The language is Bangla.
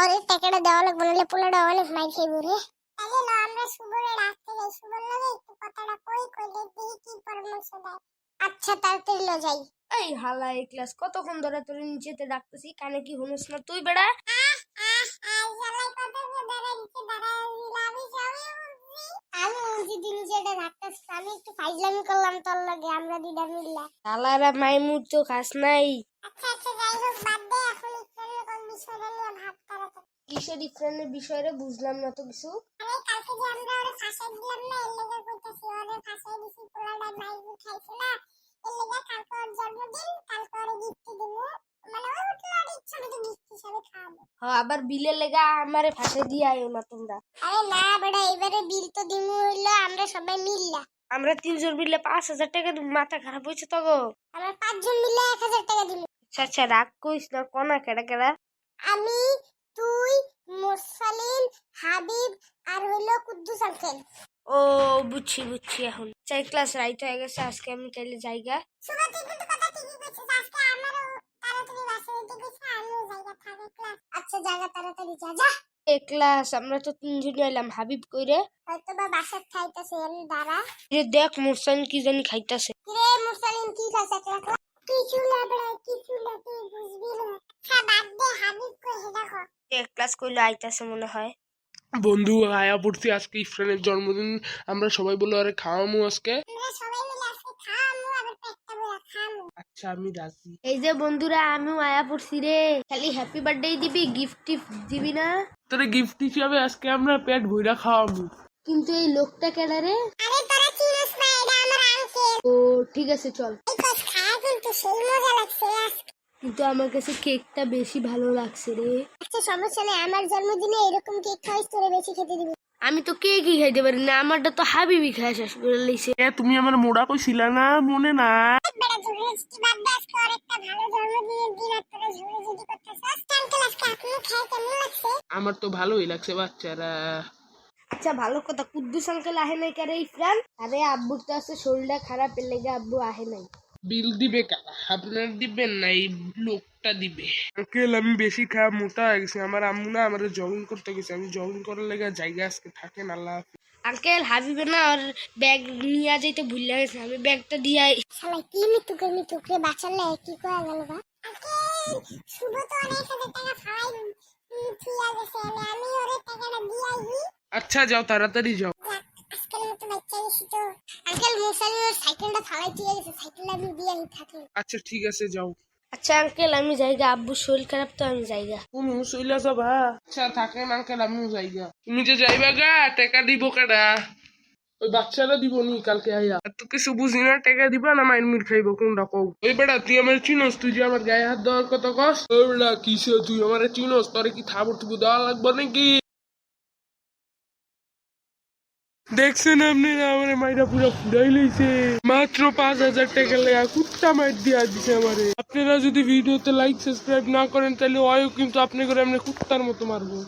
ওরে টাকাটা দেওয়া লাগবে নাহলে পোলাটা অনেক মাইর খাইব রে। তাহলে না আমরা শুভরে রাখতে যাই, শুভর লগে একটু কথাটা কই দেখি কি পরামর্শ দেয়। আচ্ছা তাড়াতাড়ি ল যাই। এই হালা এই ক্লাস কতক্ষণ ধরে তোর নিচেতে ডাকতেছি, কানে কি শুনিস না তুই বেড়া? আমি যদি নিজেটা রাখতেছি, আমি একটু ফাইজলামি করলাম তোর লগে, আমরা দুইটা মিললা। হালারা মাইমুর তো খাস নাই। আচ্ছা আচ্ছা যাই হোক বাদ দে, এখন ইসলামের কোন বিষয়টা নিয়ে ভাব তাড়াতাড়ি। কিসের ডিফারেন্টের বিষয়ে বুঝলাম না তো কিছু। আরে কালকে যে আমরা ওরে ফাঁসাই দিলাম না, এর লেগে কইতাছি ওরে ফাঁসাই দিছি, পোলাটা মাইর খাইছে না, এর লেগে কালকে ওর জন্মদিন, কালকে ওরে গিফট দিব, মানে ওর পোলাটা ইচ্ছা মতো গিফট হিসাবে খাওয়াবো। হ্যাঁ আবার বিলের লেগা আমারে ফাঁসে দিয়ে আয়ো না তোমরা। আরে না বেটা, এবারে বিল তো দিমু হইলো আমরা সবাই মিললা। আমরা 3 জন মিলে 5,000 টাকা দিব, মাথা খারাপ হয়েছে তো গো। আমরা 5 জন মিলে 1000 টাকা দিমু। আচ্ছা আচ্ছা রাগ কইস না, কোনা কেডা কেডা? আমি, তুই, মুরসালিন, হাবিব আর হইলো কুদ্দুস আঙ্কেল। ও বুঝছি বুঝছি এখন। চাই ক্লাস রাইট হয়ে গেছে, আজকে আমি তাইলে জায়গা। সুবা তুই কিন্তু কথা ঠিকই কইছিস, আজকে আমারও তাড়াতাড়ি বাসা হইতে গেছে, আমিও জায়গা থাকে ক্লাস। আচ্ছা জায়গা তাড়াতাড়ি যা যা। এ ক্লাস আমরা তো 3 জন এলাম, হাবিব কইরে। হয়তো বা বাসা খাইতাছে, আমি দাঁড়া। রে দেখ মুরসান কি জানি খাইতাছে। কিরে মুরসালিন কি খাইছে একলা? কিছু না বড়, কিছু না, তুই বুঝবি না। হ্যাঁ বাদ দে, হাবিব কই হে দেখো। এ ক্লাস কইলে আইতাছে মনে হয়। বন্ধু আয়া পড়ছি, আজকে ইফরানের জন্মদিন, আমরা সবাই বলে আরে খাওয়ামু আজকে। আমরা সবাই মিলে আজকে খাওয়ামু, আবার পেটটা ভরে খামু। আচ্ছা আমি রাজি। এই যে বন্ধুরা আমিও আয়া পড়ছি রে। খালি হ্যাপি বার্থডে দিবি, গিফট টিফট দিবি না? তোরে গিফট হিসাবে আজকে আমরা পেট ভইরা খাওয়ামু। কিন্তু এই লোকটা কেডা রে? আরে তোরা চিনিস না, এটা আমার আঙ্কেল। ও ঠিক আছে চল। এই কস খায় কিন্তু সেই মজা লাগছে আজকে। কিন্তু আমার কাছে কেকটা বেশি ভালো লাগছে রে। আচ্ছা সমস্যা নেই, আমার জন্মদিনে এরকম কেক খাইস তোরে বেশি খেতে দিব। আমি তো কেকই খাইতে পারি না, আমারটা তো হাবিবি খায় শেষ করে লইছে। তুমি আমার মোড়া কইছিলা না, মনে না? বেটা ঝগড়াঝাটি বাদ দে, আজকে আর একটা ভালো জন্মদিনের দিন, আর তোরা ঝগড়াঝাটি করতেছিস। আঙ্কেল আজকে আপনি খায় কেমন লাগছে? আমার তো ভালোই লাগছে বাচ্চারা। আচ্ছা ভালো কথা, কুদ্দুস আঙ্কেল আহে নাই কারে ইফরান? আরে আব্বুর তো আছে শরীরটা খারাপ, এর লেগে আব্বু আহে নাই। বিল দিবে কারা? আপনার দিবেন না এই লোকটা দিবে। আঙ্কেল আমি বেশি খাওয়া মোটা হয়ে গেছি, আমার আম্মু না আমার জগিং করতে গেছে, আমি জগিং করার লেগে জায়গা আজকে থাকেন আল্লাহ। আঙ্কেল হাবিবে না আর ব্যাগ নিয়ে যাইতে ভুলে গেছে, আমি ব্যাগটা দিয়ে শালা কি মিতুকে বাঁচালে কি করা গেল বা? আঙ্কেল শুভ তো অনেক হাজার টাকা ফালাই থুইয়া গেছে, আমি ওরে টাকাটা দিয়ে আইবি। আচ্ছা যাও তাড়াতাড়ি যাও। আজকাল মতো বাচ্চা গেছি তো। আঙ্কেল মুসালিমের সাইকেলটা ফালাই থুইয়া গেছে, সাইকেলটা আমি দিয়ে আই থাকি। আচ্ছা ঠিক আছে যাও। আচ্ছা আঙ্কেল আমি জায়গা, আব্বুর শরীর খারাপ তো আমি জায়গা। তুমি চইলা যাবা? আচ্ছা থাকেন আঙ্কেল আমিও যাইগা। তুমি যে যাইবা গা, টাকা দিব কেডা? ওই বাচ্চারা দিব নি কালকে আইয়া। আর তো কিছু বুঝি না, টাকা দিবা না মাইর মির খাইব কোনটা কও? ওই বেটা তুই আমার চিনোস, তুই যে আমার গায়ে হাত দেওয়ার কথা কস। ওই বেটা কিসে তুই আমার চিনোস? তোরে কি থাবর টুকু দেওয়া লাগবে নাকি? দেখছেন আপনারা আমার মাইরা পুরো ফুরাই লইছে, মাত্র 5,000 টাকা লেয়া কুত্তা মাইর দিয়া দিছে আমারে। আপনারা যদি ভিডিওতে লাইক সাবস্ক্রাইব না করেন তাহলে ওয়ও কিন্তু আপনি করে এমনি কুত্তার মতো মারবো।